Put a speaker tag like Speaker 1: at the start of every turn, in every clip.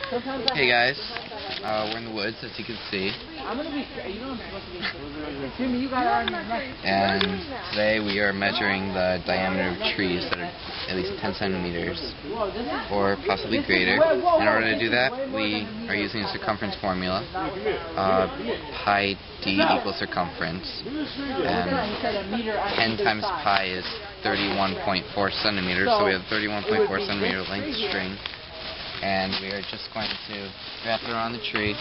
Speaker 1: Hey guys, we're in the woods as you can see, and today we are measuring the diameter of trees that are at least 10 centimeters or possibly greater. In order to do that, we are using a circumference formula. Pi d equals circumference, and 10 times pi is 31.4 centimeters, so we have a 31.4 centimeter length string. And we are just going to wrap it around the tree.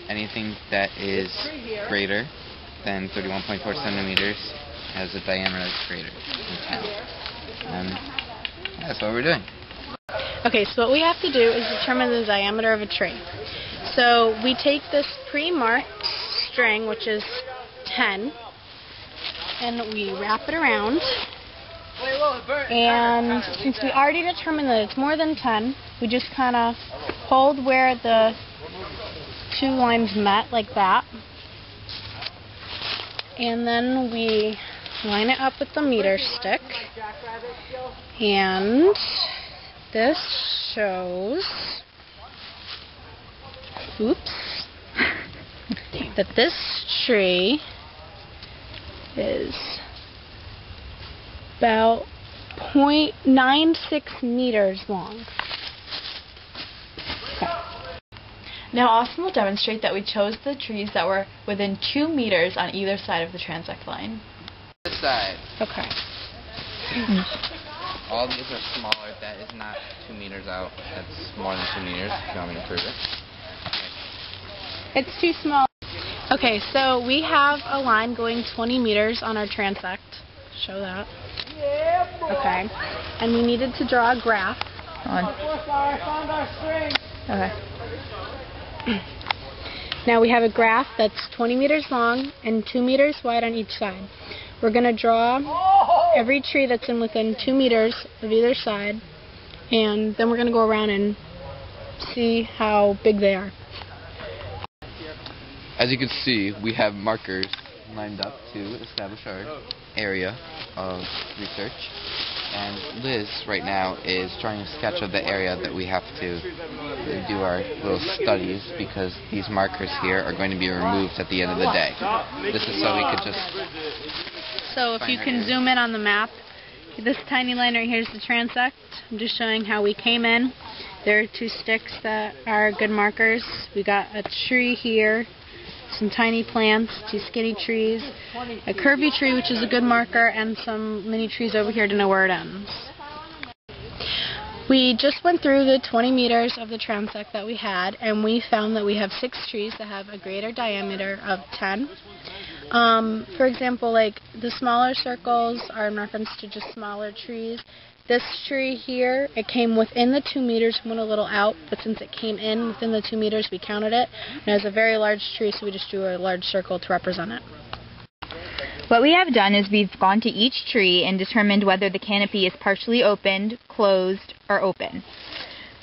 Speaker 1: Anything that is greater than 31.4 centimeters has a diameter that's greater than 10. And that's what we're doing.
Speaker 2: Okay, so what we have to do is determine the diameter of a tree. So we take this pre-marked string, which is 10, and we wrap it around. And since we already determined that it's more than 10, we just kind of hold where the two lines met, like that. And then we line it up with the meter stick. And this shows, that this tree is about 0.96 meters long. Okay.
Speaker 3: Now Austen will demonstrate that we chose the trees that were within 2 meters on either side of the transect line.
Speaker 1: This side.
Speaker 2: Okay.
Speaker 1: All these are smaller. That is not 2 meters out. That's more than 2 meters if you want me to prove it.
Speaker 2: It's too small. Okay, so we have a line going 20 meters on our transect. Show that. Okay. And we needed to draw a graph.
Speaker 3: Okay.
Speaker 2: Now we have a graph that's 20 meters long and 2 meters wide on each side. We're going to draw every tree that's in within 2 meters of either side, and then we're going to go around and see how big they are.
Speaker 1: As you can see, we have markers lined up to establish our area of research, and Liz right now is drawing a sketch of the area that we have to do our little studies, because these markers here are going to be removed at the end of the day. This is so we could just...
Speaker 2: So if you can zoom in on the map, this tiny line right here is the transect. I'm just showing how we came in. There are two sticks that are good markers. We got a tree here, some tiny plants, two skinny trees, a curvy tree which is a good marker, and some mini trees over here to know where it ends. We just went through the 20 meters of the transect that we had, and we found that we have 6 trees that have a greater diameter of 10. For example, like the smaller circles are in reference to just smaller trees. This tree here, it came within the 2 meters, went a little out, but since it came in within the 2 meters, we counted it. And it was a very large tree, so we just drew a large circle to represent it.
Speaker 3: What we have done is we've gone to each tree and determined whether the canopy is partially opened, closed, or open.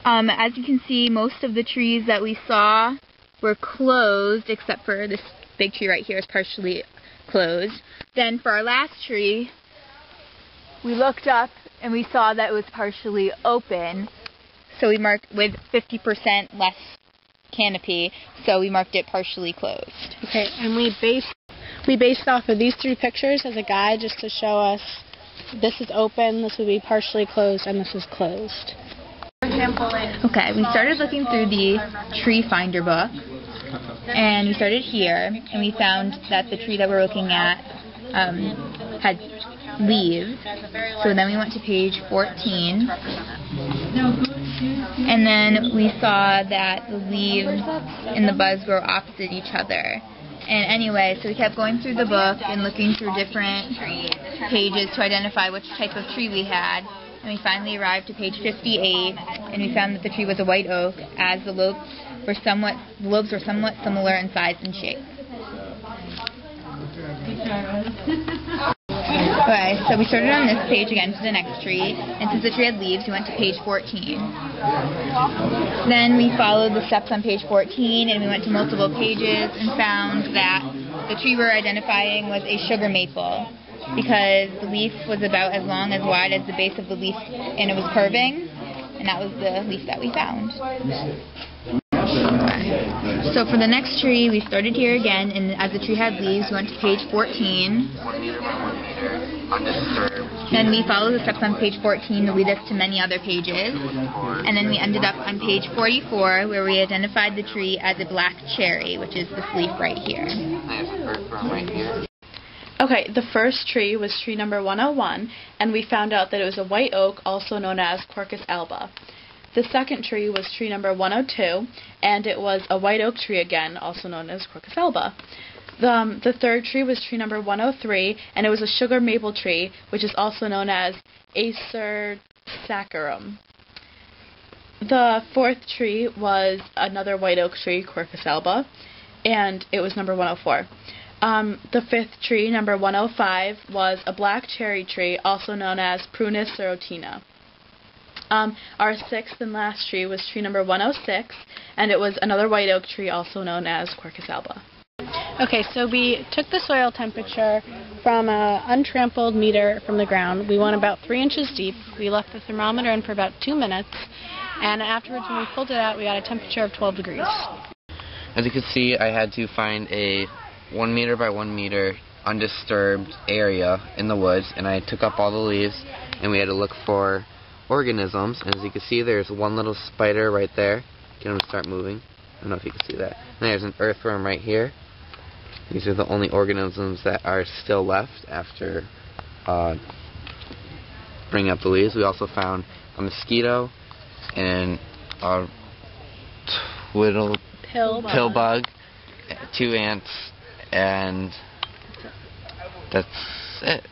Speaker 3: As you can see, most of the trees that we saw were closed, except for this big tree right here is partially closed. Then for our last tree, we looked up and we saw that it was partially open, so we marked with 50% less canopy, so we marked it partially closed.
Speaker 2: Okay, and we based off of these 3 pictures as a guide just to show us this is open, this would be partially closed, and this is closed.
Speaker 3: Okay, we started looking through the tree finder book, and we started here, and we found that the tree that we're looking at had leaves. So then we went to page 14, and then we saw that the leaves and the buds were opposite each other. And anyway, so we kept going through the book and looking through different pages to identify which type of tree we had. And we finally arrived to page 58, and we found that the tree was a white oak, as the lobes were somewhat similar in size and shape. Okay, so we started on this page again to the next tree, and since the tree had leaves, we went to page 14. Then we followed the steps on page 14, and we went to multiple pages and found that the tree we were identifying was a sugar maple, because the leaf was about as long as wide as the base of the leaf, and it was curving, and that was the leaf that we found. So for the next tree, we started here again, and as the tree had leaves, we went to page 14.
Speaker 1: 1 meter by 1 meter, undisturbed.
Speaker 3: Then we followed the steps on page 14 to lead us to many other pages. And then we ended up on page 44, where we identified the tree as a black cherry, which is this leaf right here.
Speaker 1: There's an earthworm right here.
Speaker 2: Okay, the first tree was tree number 101, and we found out that it was a white oak, also known as Quercus alba. The second tree was tree number 102, and it was a white oak tree again, also known as Quercus alba. The third tree was tree number 103, and it was a sugar maple tree, which is also known as Acer saccharum. The fourth tree was another white oak tree, Quercus alba, and it was number 104. The fifth tree, number 105, was a black cherry tree, also known as Prunus serotina. Our sixth and last tree was tree number 106, and it was another white oak tree, also known as Quercus alba. Okay, so we took the soil temperature from an untrampled meter from the ground. We went about 3 inches deep. We left the thermometer in for about 2 minutes, and afterwards when we pulled it out, we got a temperature of 12 degrees.
Speaker 1: As you can see, I had to find a 1 meter by 1 meter undisturbed area in the woods, and I took up all the leaves, and we had to look for organisms. And as you can see, there's one little spider right there. Get him to start moving. I don't know if you can see that. And there's an earthworm right here. These are the only organisms that are still left after bringing up the leaves. We also found a mosquito and a little pill bug, 2 ants, and that's it.